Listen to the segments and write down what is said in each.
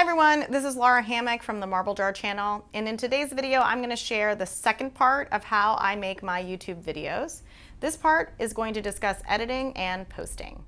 everyone, this is Lara Hammock from the Marble Jar channel, and in today's video I'm going to share the second part of how I make my YouTube videos. This part is going to discuss editing and posting.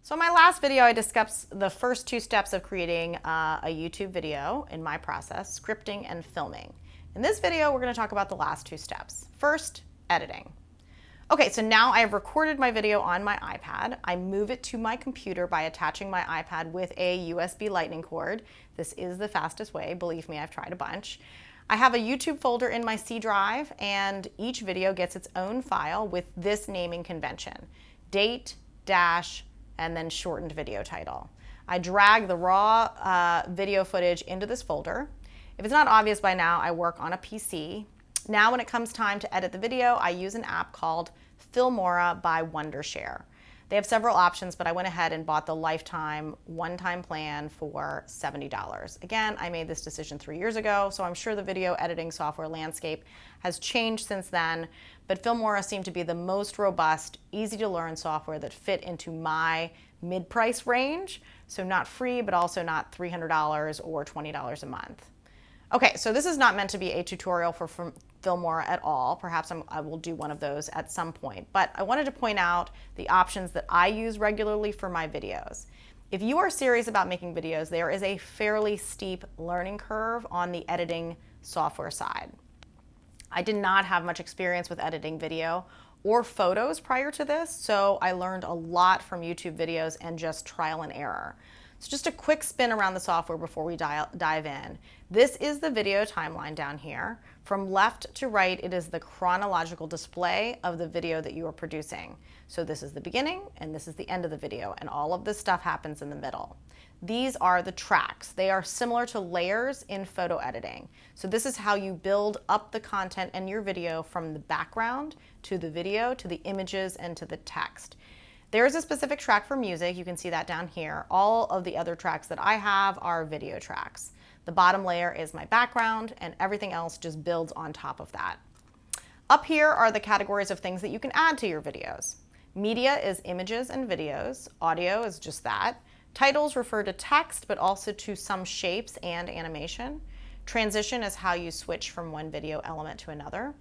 So in my last video I discussed the first two steps of creating a YouTube video in my process, scripting and filming. In this video we're going to talk about the last two steps. First, editing. Okay, so now I have recorded my video on my iPad. I move it to my computer by attaching my iPad with a USB lightning cord. This is the fastest way, believe me, I've tried a bunch. I have a YouTube folder in my C drive, and each video gets its own file with this naming convention: date, dash, and then shortened video title. I drag the raw video footage into this folder. If it's not obvious by now, I work on a PC. Now when it comes time to edit the video, I use an app called Filmora by Wondershare. They have several options, but I went ahead and bought the lifetime one-time plan for $70. Again, I made this decision 3 years ago, so I'm sure the video editing software landscape has changed since then, but Filmora seemed to be the most robust, easy-to-learn software that fit into my mid-price range, so not free, but also not $300 or $20 a month. Okay, so this is not meant to be a tutorial for Filmora at all. Perhaps I will do one of those at some point, but I wanted to point out the options that I use regularly for my videos. If you are serious about making videos, there is a fairly steep learning curve on the editing software side. I did not have much experience with editing video or photos prior to this, so I learned a lot from YouTube videos and just trial and error. So just a quick spin around the software before we dive in. This is the video timeline down here. From left to right, it is the chronological display of the video that you are producing. So this is the beginning and this is the end of the video, and all of this stuff happens in the middle. These are the tracks. They are similar to layers in photo editing. So this is how you build up the content in your video from the background to the video to the images and to the text. There is a specific track for music. You can see that down here. All of the other tracks that I have are video tracks. The bottom layer is my background, and everything else just builds on top of that. Up here are the categories of things that you can add to your videos. Media is images and videos. Audio is just that. Titles refer to text, but also to some shapes and animation. Transition is how you switch from one video element to another.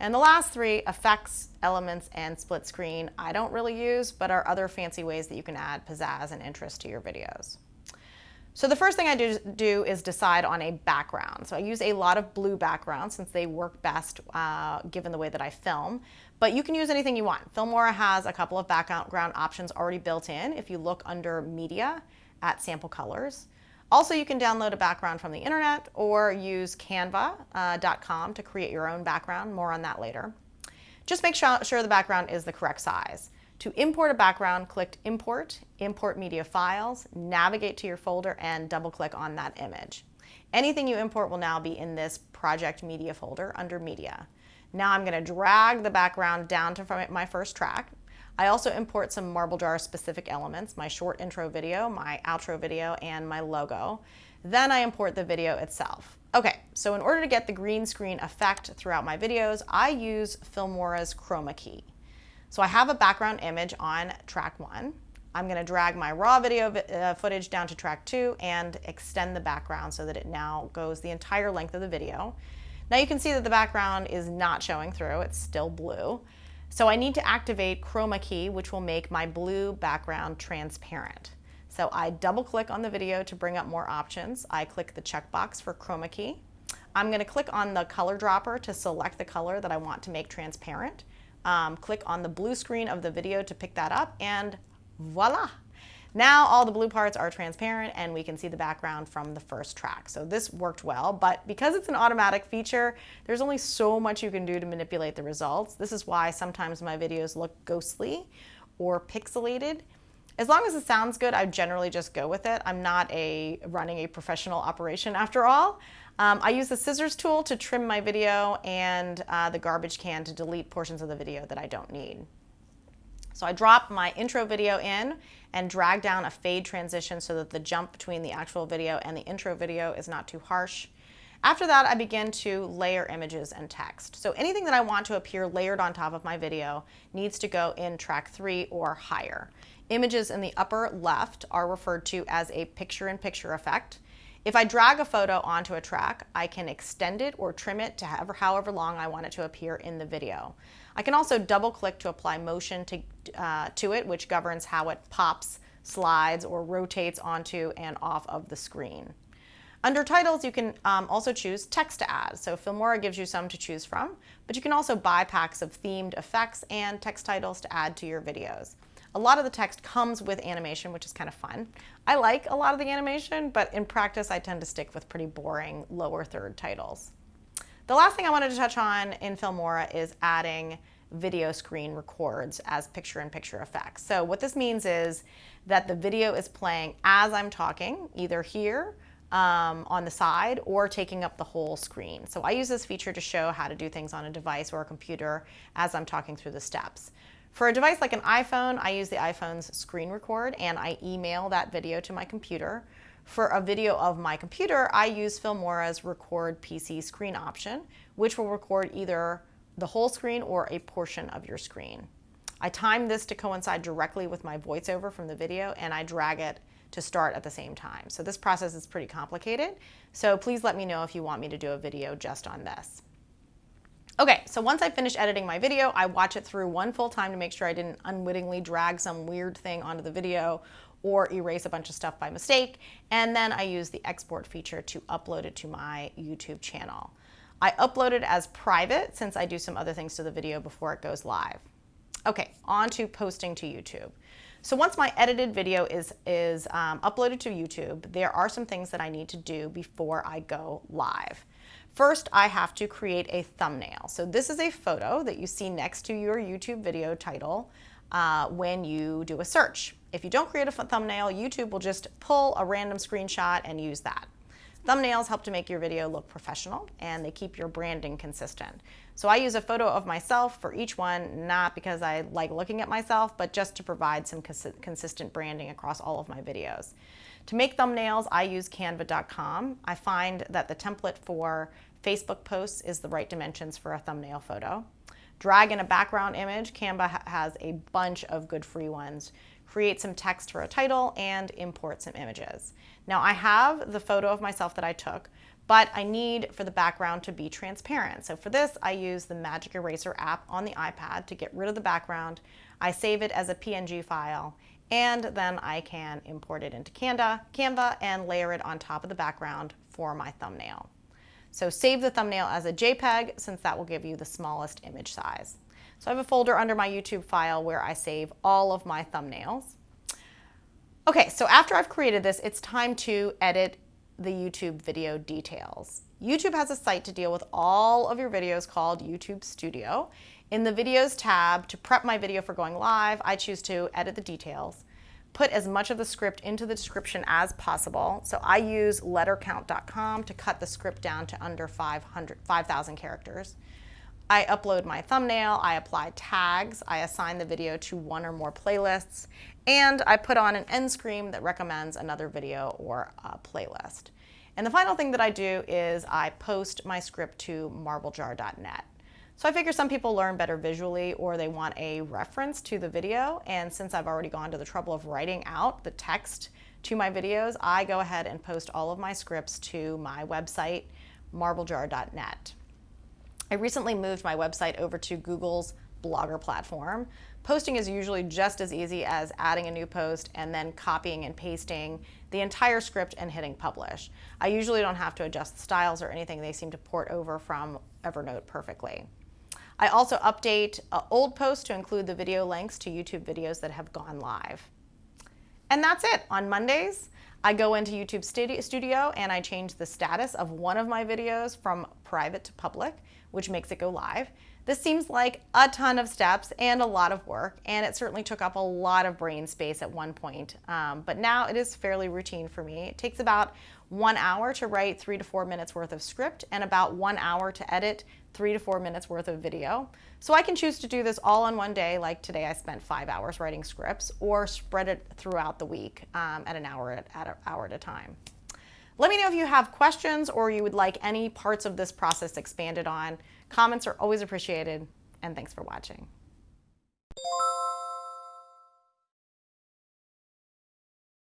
And the last three, effects, elements, and split screen, I don't really use, but are other fancy ways that you can add pizzazz and interest to your videos. So the first thing I do is decide on a background. So I use a lot of blue backgrounds since they work best given the way that I film, but you can use anything you want. Filmora has a couple of background options already built in if you look under media at sample colors. Also, you can download a background from the internet or use canva.com to create your own background. More on that later. Just make sure the background is the correct size. To import a background, click Import, Import Media Files, navigate to your folder, and double-click on that image. Anything you import will now be in this Project Media folder under Media. Now I'm going to drag the background down to my first track. I also import some Marble Jar specific elements, my short intro video, my outro video, and my logo. Then I import the video itself. Okay, so in order to get the green screen effect throughout my videos, I use Filmora's chroma key. So I have a background image on track 1. I'm going to drag my raw video footage down to track 2 and extend the background so that it now goes the entire length of the video. Now you can see that the background is not showing through, it's still blue. So I need to activate chroma key, which will make my blue background transparent. So I double click on the video to bring up more options. I click the checkbox for chroma key. I'm going to click on the color dropper to select the color that I want to make transparent. Click on the blue screen of the video to pick that up, and voila! Now all the blue parts are transparent and we can see the background from the first track. So this worked well, but because it's an automatic feature, there's only so much you can do to manipulate the results. This is why sometimes my videos look ghostly or pixelated. As long as it sounds good, I generally just go with it. I'm not running a professional operation after all. I use the scissors tool to trim my video and the garbage can to delete portions of the video that I don't need. So I drop my intro video in and drag down a fade transition so that the jump between the actual video and the intro video is not too harsh. After that, I begin to layer images and text. So anything that I want to appear layered on top of my video needs to go in track 3 or higher. Images in the upper left are referred to as a picture-in-picture effect. If I drag a photo onto a track, I can extend it or trim it to however long I want it to appear in the video. I can also double-click to apply motion to it, which governs how it pops, slides, or rotates onto and off of the screen. Under titles, you can also choose text to add. So Filmora gives you some to choose from, but you can also buy packs of themed effects and text titles to add to your videos. A lot of the text comes with animation, which is kind of fun. I like a lot of the animation, but in practice, I tend to stick with pretty boring lower third titles. The last thing I wanted to touch on in Filmora is adding video screen records as picture-in-picture effects. So what this means is that the video is playing as I'm talking, either here, on the side, or taking up the whole screen. So I use this feature to show how to do things on a device or a computer as I'm talking through the steps. For a device like an iPhone, I use the iPhone's screen record and I email that video to my computer. For a video of my computer, I use Filmora's record PC screen option, which will record either the whole screen or a portion of your screen. I time this to coincide directly with my voiceover from the video, and I drag it to start at the same time. So this process is pretty complicated. So please let me know if you want me to do a video just on this. Okay, so once I finish editing my video, I watch it through one full time to make sure I didn't unwittingly drag some weird thing onto the video or erase a bunch of stuff by mistake. And then I use the export feature to upload it to my YouTube channel. I upload it as private since I do some other things to the video before it goes live. Okay, on to posting to YouTube. So once my edited video is uploaded to YouTube, there are some things that I need to do before I go live. First, I have to create a thumbnail. So this is a photo that you see next to your YouTube video title when you do a search. If you don't create a thumbnail, YouTube will just pull a random screenshot and use that. Thumbnails help to make your video look professional, and they keep your branding consistent. So I use a photo of myself for each one, not because I like looking at myself, but just to provide some consistent branding across all of my videos. To make thumbnails, I use canva.com. I find that the template for Facebook posts is the right dimensions for a thumbnail photo. Drag in a background image. Canva has a bunch of good free ones. Create some text for a title and import some images. Now I have the photo of myself that I took, but I need for the background to be transparent. So for this, I use the Magic Eraser app on the iPad to get rid of the background. I save it as a PNG file, and then I can import it into Canva and layer it on top of the background for my thumbnail. So save the thumbnail as a JPEG since that will give you the smallest image size. So I have a folder under my YouTube file where I save all of my thumbnails. Okay, so after I've created this, it's time to edit the YouTube video details. YouTube has a site to deal with all of your videos called YouTube Studio. In the Videos tab, to prep my video for going live, I choose to edit the details, put as much of the script into the description as possible. So I use lettercount.com to cut the script down to under 5,000 characters. I upload my thumbnail, I apply tags, I assign the video to one or more playlists, and I put on an end screen that recommends another video or a playlist. And the final thing that I do is I post my script to marblejar.net. So I figure some people learn better visually or they want a reference to the video, and since I've already gone to the trouble of writing out the text to my videos, I go ahead and post all of my scripts to my website, marblejar.net. I recently moved my website over to Google's Blogger platform. Posting is usually just as easy as adding a new post and then copying and pasting the entire script and hitting publish. I usually don't have to adjust styles or anything. They seem to port over from Evernote perfectly. I also update old posts to include the video links to YouTube videos that have gone live. And that's it. On Mondays, I go into YouTube Studio and I change the status of one of my videos from private to public, which makes it go live. This seems like a ton of steps and a lot of work, and it certainly took up a lot of brain space at one point, but now it is fairly routine for me. It takes about 1 hour to write 3 to 4 minutes worth of script and about 1 hour to edit 3 to 4 minutes worth of video. So I can choose to do this all in one day, like today I spent 5 hours writing scripts, or spread it throughout the week at an hour at a time. Let me know if you have questions or you would like any parts of this process expanded on. Comments are always appreciated, and thanks for watching.